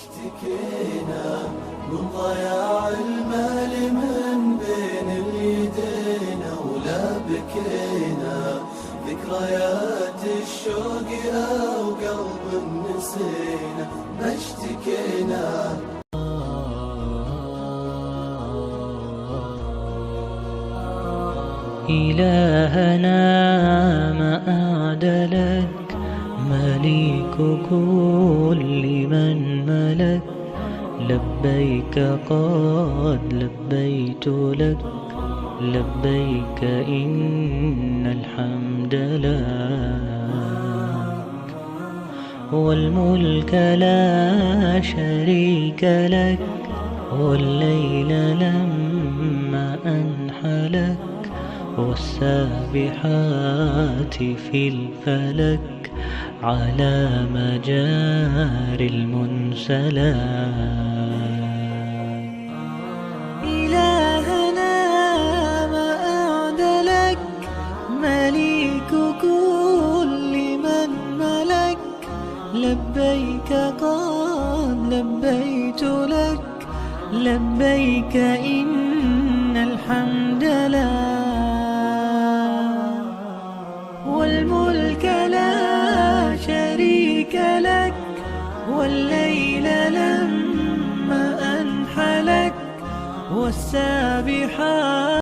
اشتكينا من ضياع المال من بين اليدين، ولا بكينا ذكريات الشوق أو قلب نسينا. ما اشتكينا إلهنا ما أعدلك، مليك كل من ملك. لبيك قد لبيت لك، لبيك إن الحمد لك، والملك لا شريك لك. والليل لما أنحلك، والسابحات في الفلك، على مجاري المنسلات. إلهنا ما أعدلك، مليك كل من ملك. لبيك قد لبيت لك، لبيك إن الحمد لك، والملك لا شريك لك. والليل لما أنحلك، والسابحات